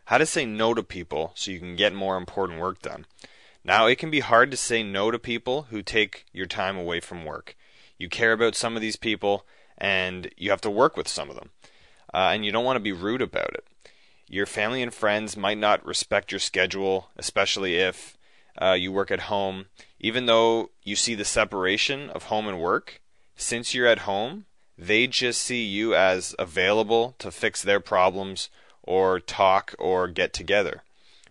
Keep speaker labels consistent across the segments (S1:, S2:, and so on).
S1: How to say no to people so you can get more important work done. Now, it can be hard to say no to people who take your time away from work. You care about some of these people, and you have to work with some of them. And you don't want to be rude about it. Your family and friends might not respect your schedule, especially if you work at home. Even though you see the separation of home and work, since you're at home, they just see you as available to fix their problems or talk or get together.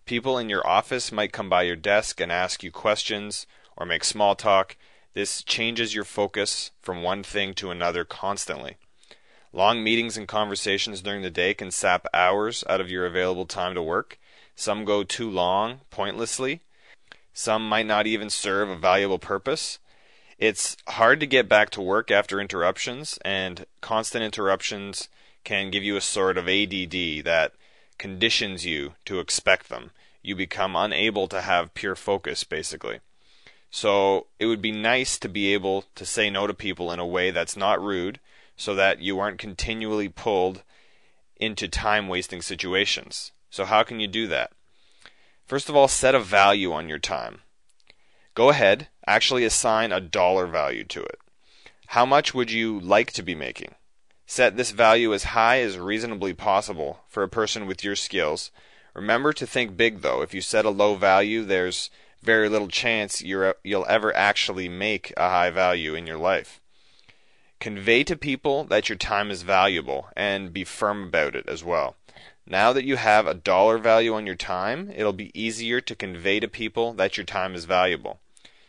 S1: People in your office might come by your desk and ask you questions or make small talk. This changes your focus from one thing to another constantly. Long meetings and conversations during the day can sap hours out of your available time to work. Some go too long, pointlessly. Some might not even serve a valuable purpose. It's hard to get back to work after interruptions, and constant interruptions can give you a sort of ADD that conditions you to expect them. You become unable to have pure focus, basically. So it would be nice to be able to say no to people in a way that's not rude, so that you aren't continually pulled into time-wasting situations. So how can you do that? First of all, set a value on your time. Go ahead, actually assign a dollar value to it. How much would you like to be making? Set this value as high as reasonably possible for a person with your skills. Remember to think big, though. If you set a low value, there's very little chance you'll ever actually make a high value in your life. Convey to people that your time is valuable and be firm about it as well. Now that you have a dollar value on your time, it'll be easier to convey to people that your time is valuable.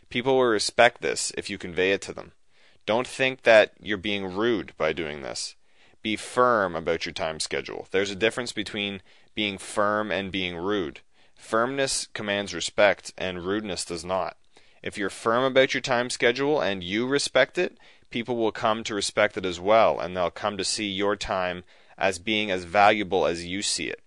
S1: People will respect this if you convey it to them. Don't think that you're being rude by doing this. Be firm about your time schedule. There's a difference between being firm and being rude. Firmness commands respect, and rudeness does not. If you're firm about your time schedule and you respect it, people will come to respect it as well, and they'll come to see your time as being as valuable as you see it.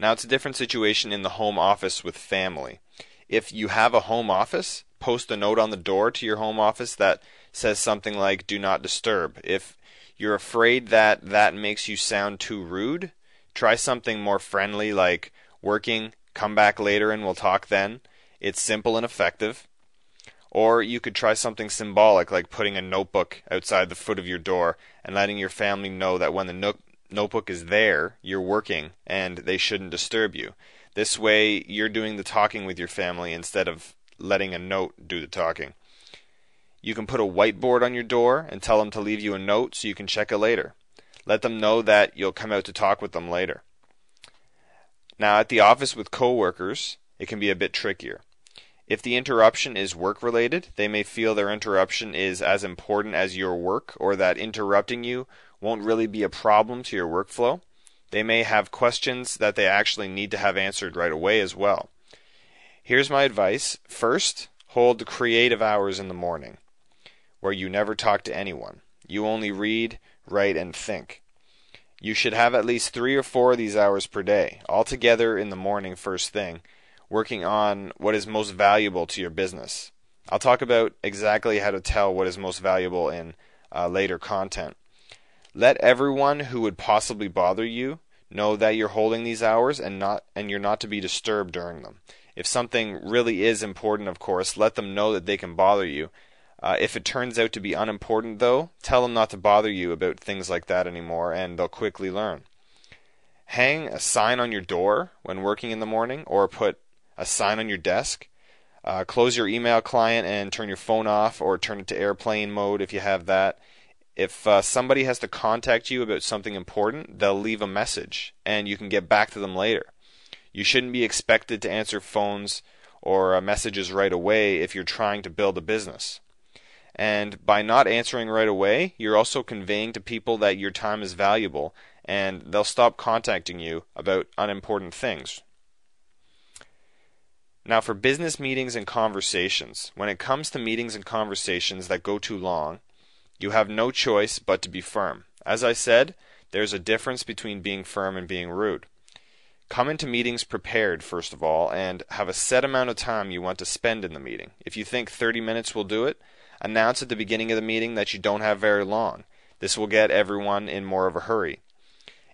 S1: Now, it's a different situation in the home office with family. If you have a home office, post a note on the door to your home office that says something like, "Do not disturb." If you're afraid that that makes you sound too rude, try something more friendly like, "Working, come back later and we'll talk then." It's simple and effective. Or you could try something symbolic like putting a notebook outside the foot of your door and letting your family know that when the notebook is there, you're working and they shouldn't disturb you. This way, you're doing the talking with your family instead of letting a note do the talking. You can put a whiteboard on your door and tell them to leave you a note so you can check it later. Let them know that you'll come out to talk with them later. Now, at the office with coworkers, it can be a bit trickier. If the interruption is work-related, they may feel their interruption is as important as your work, or that interrupting you won't really be a problem to your workflow. They may have questions that they actually need to have answered right away as well. Here's my advice. First, hold creative hours in the morning, where you never talk to anyone. You only read, write, and think. You should have at least 3 or 4 of these hours per day, all together in the morning first thing, working on what is most valuable to your business. I'll talk about exactly how to tell what is most valuable in later content. Let everyone who would possibly bother you know that you're holding these hours and you're not to be disturbed during them. If something really is important, of course, let them know that they can bother you. If it turns out to be unimportant, though, tell them not to bother you about things like that anymore, and they'll quickly learn. Hang a sign on your door when working in the morning, or put a sign on your desk. Close your email client and turn your phone off, or turn it to airplane mode if you have that. If somebody has to contact you about something important, they'll leave a message, and you can get back to them later. You shouldn't be expected to answer phones or messages right away if you're trying to build a business. And by not answering right away, you're also conveying to people that your time is valuable, and they'll stop contacting you about unimportant things. Now, for business meetings and conversations, when it comes to meetings and conversations that go too long, you have no choice but to be firm. As I said, there's a difference between being firm and being rude. Come into meetings prepared, first of all, and have a set amount of time you want to spend in the meeting. If you think 30 minutes will do it, announce at the beginning of the meeting that you don't have very long. This will get everyone in more of a hurry.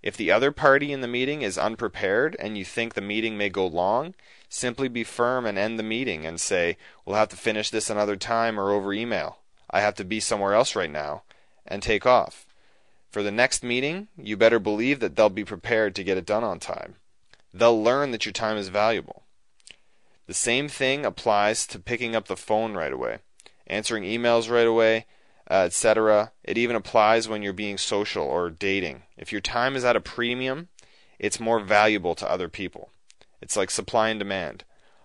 S1: If the other party in the meeting is unprepared and you think the meeting may go long, simply be firm and end the meeting and say, "We'll have to finish this another time or over email. I have to be somewhere else right now," and take off. For the next meeting, you better believe that they'll be prepared to get it done on time. They'll learn that your time is valuable. The same thing applies to picking up the phone right away, answering emails right away, etc. It even applies when you're being social or dating. If your time is at a premium, it's more valuable to other people. It's like supply and demand.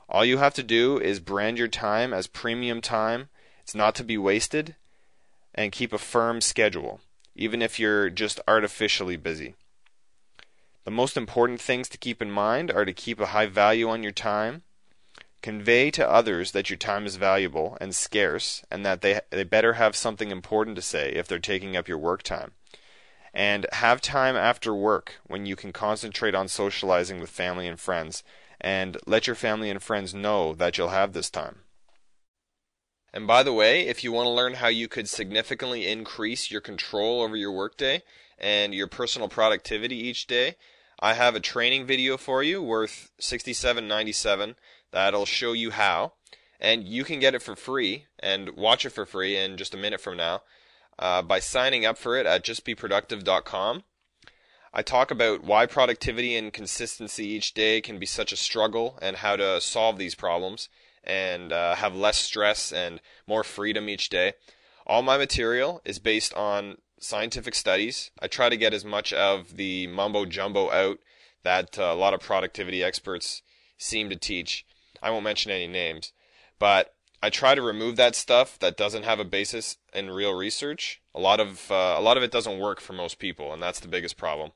S1: All you have to do is brand your time as premium time. It's not to be wasted, and keep a firm schedule, even if you're just artificially busy. The most important things to keep in mind are to keep a high value on your time, convey to others that your time is valuable and scarce, and that they better have something important to say if they're taking up your work time. And have time after work when you can concentrate on socializing with family and friends, and let your family and friends know that you'll have this time. And by the way, if you want to learn how you could significantly increase your control over your workday and your personal productivity each day, I have a training video for you worth $67.97 that'll show you how, and you can get it for free and watch it for free in just a minute from now by signing up for it at justbeproductive.com. I talk about why productivity and consistency each day can be such a struggle and how to solve these problems and have less stress and more freedom each day. All my material is based on scientific studies. I try to get as much of the mumbo jumbo out that a lot of productivity experts seem to teach. I won't mention any names, but I try to remove that stuff that doesn't have a basis in real research. A lot of it doesn't work for most people, and that's the biggest problem.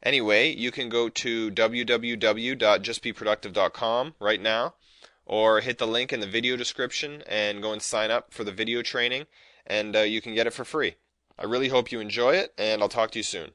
S1: Anyway, you can go to www.justbeproductive.com right now, or hit the link in the video description and go and sign up for the video training, and you can get it for free. I really hope you enjoy it, and I'll talk to you soon.